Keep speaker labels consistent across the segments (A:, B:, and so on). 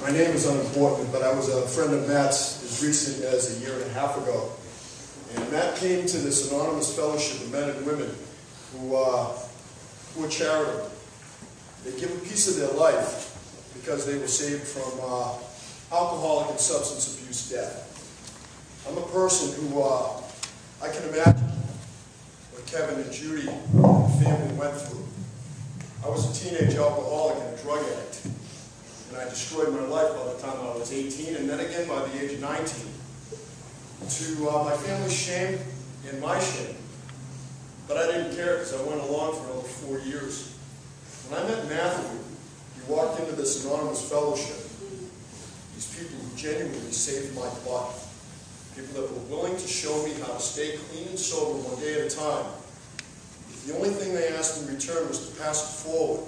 A: My name is unimportant, but I was a friend of Matt's as recent as a year and a half ago. And Matt came to this anonymous fellowship of men and women who are charitable. They give a piece of their life because they were saved from alcoholic and substance abuse death. I'm a person who, I can imagine what Kevin and Judy and the family went through. I was a teenage alcoholic and a drug addict, and I destroyed my life by the time I was 18, and then again by the age of 19. To my family's shame and my shame. But I didn't care because I went along for another 4 years. When I met Matthew, he walked into this anonymous fellowship. These people who genuinely saved my life. People that were willing to show me how to stay clean and sober one day at a time. The only thing they asked in return was to pass it forward,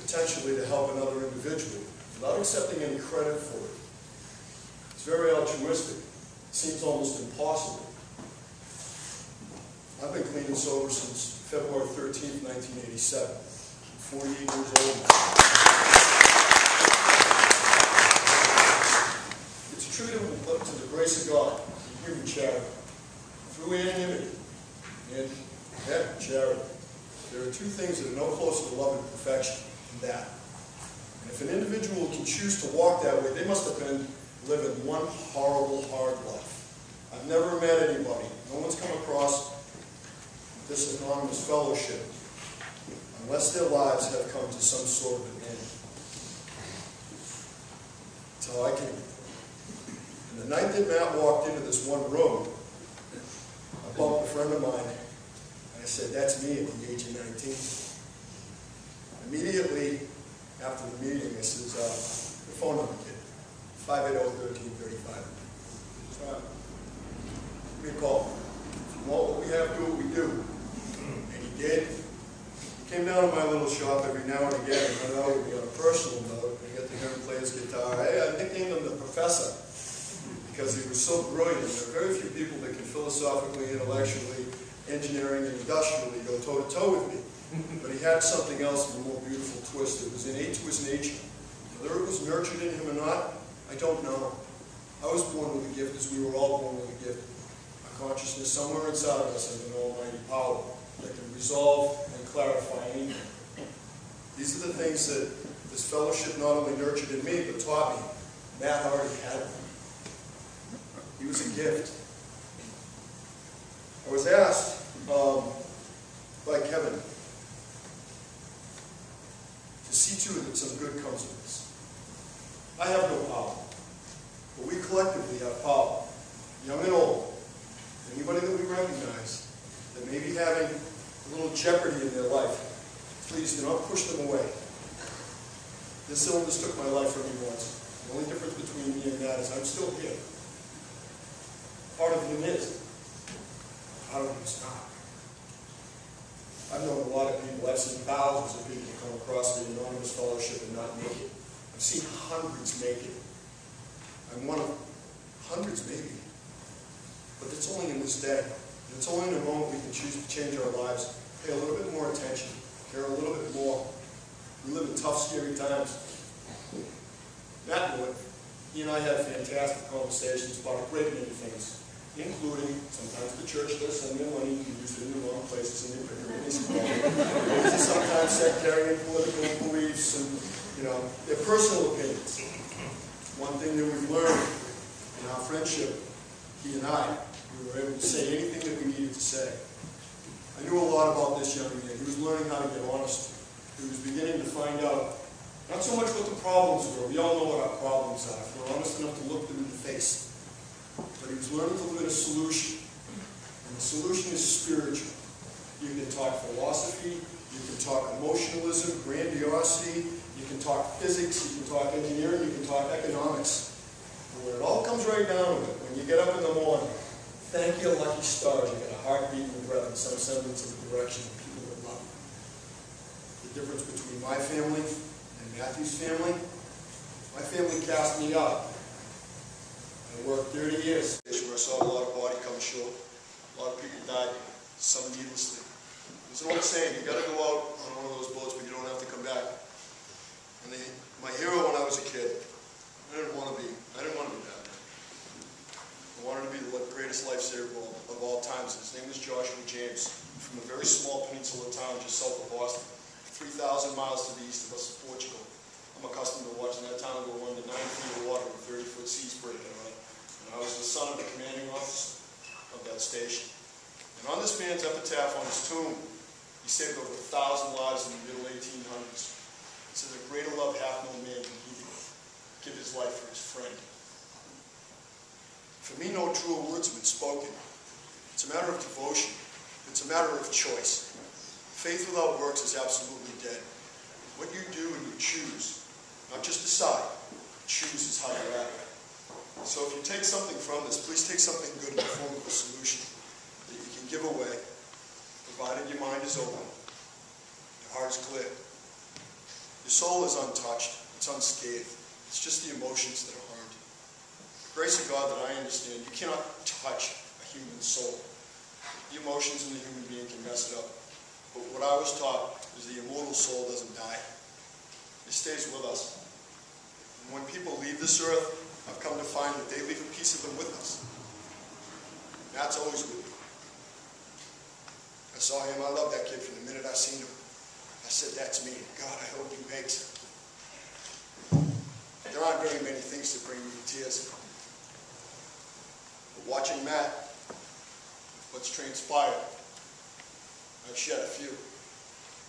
A: potentially to help another individual, without accepting any credit for it. It's very altruistic. It seems almost impossible. I've been clean and sober since February 13th, 1987. I'm 48 years old now. It's true to the grace of God, human charity, through anonymity and charity. There are two things that are no closer to love and perfection than that. And if an individual can choose to walk that way, they must have been living one horrible, hard life. I've never met anybody, no one's come across this anonymous fellowship unless their lives have come to some sort of an end. That's how I came. And the night that Matt walked into this one room, I bumped a friend of mine, and I said, "That's me at the age of 19. Immediately after the meeting, I says, "The phone number, kid, 580-1335. Give me a call. If you want what we have, do what we do." And he did. He came down to my little shop every now and again and hung out with me on a personal note. I got to hear him play his guitar. I nicknamed him the Professor because he was so brilliant. There are very few people that can philosophically, intellectually, engineering, and industrially go toe-to-toe with me. But he had something else with a more beautiful twist. It was innate to his nature. Whether it was nurtured in him or not, I don't know. I was born with a gift, as we were all born with a gift. A consciousness somewhere inside of us has an almighty power that can resolve and clarify anything. These are the things that this fellowship not only nurtured in me, but taught me. Matt already had them. He was a gift. I was asked by Kevin to see to it that some good comes of this. I have no power, but we collectively have power, young and old. Anybody that we recognize that may be having a little jeopardy in their life, please do not push them away. This illness took my life from me once. The only difference between me and that is I'm still here. Part of him is. Part of him is not. I've known a lot of people, I've seen thousands of people come across the anonymous fellowship and not make it. I've seen hundreds make it. I'm one of hundreds maybe. But it's only in this day. And it's only in a moment we can choose to change our lives, pay a little bit more attention, care a little bit more. We live in tough, scary times. Matt knew it. He and I had fantastic conversations about a great many things, including sometimes the church does send their money, you use it in the wrong places and they put your money. Sometimes sectarian political beliefs and, their personal opinions. One thing that we've learned in our friendship, he and I, we were able to say anything that we needed to say. I knew a lot about this young man. He was learning how to get honest. He was beginning to find out not so much what the problems were. We all know what our problems are. If we're honest enough to look them in the face. But he was learning to look at a solution. And the solution is spiritual. You can talk philosophy, you can talk emotionalism, grandiosity, you can talk physics, you can talk engineering, you can talk economics. And when it all comes right down to it, when you get up in the morning, thank your lucky stars, you get a heartbeat and breath and some semblance of the direction of people that love you. The difference between my family and Matthew's family, my family cast me out. I worked 30 years where I saw a lot of body come short. A lot of people died, some needlessly. There's an old saying, you got to go out on one of those boats, but you don't have to come back. And the My hero when I was a kid, I didn't want to be Batman. I wanted to be the greatest lifesaver of all times. His name was Joshua James, from a very small peninsula town just south of Boston, 3,000 miles to the east of us in Portugal. I'm accustomed to watching that town go under 9 feet of water with 30-foot seas breaking on it. And I was the son of the commanding officer of that station. And on this man's epitaph on his tomb, he saved over 1,000 lives in the middle 1800s. It says, "A greater love hath no man than he did, give his life for his friend." For me, no truer words have been spoken. It's a matter of devotion. It's a matter of choice. Faith without works is absolutely dead. What you do and you choose, not just decide, choose is how you act. So if you take something from this, please take something good in the form of a solution that you can give away, provided your mind is open, your heart is clear. Your soul is untouched, it's unscathed. It's just the emotions that are harmed. The grace of God that I understand, you cannot touch a human soul. The emotions in the human being can mess it up. But what I was taught is the immortal soul doesn't die. It stays with us. And when people leave this earth, I've come to find that they leave a piece of them with us. And that's always with me. I saw him, I loved that kid from the minute I seen him. I said, that's me. God, I hope he makes it. There aren't very many things to bring me to tears. But watching Matt, what's transpired, I've shed a few.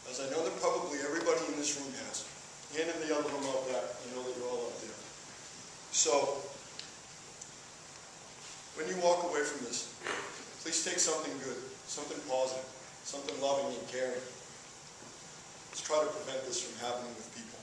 A: As I know that probably everybody in this room has. And in the other room out there, I know that you're all out there. So, when you walk away from this, please take something good, something positive, something loving and caring. Let's try to prevent this from happening with people.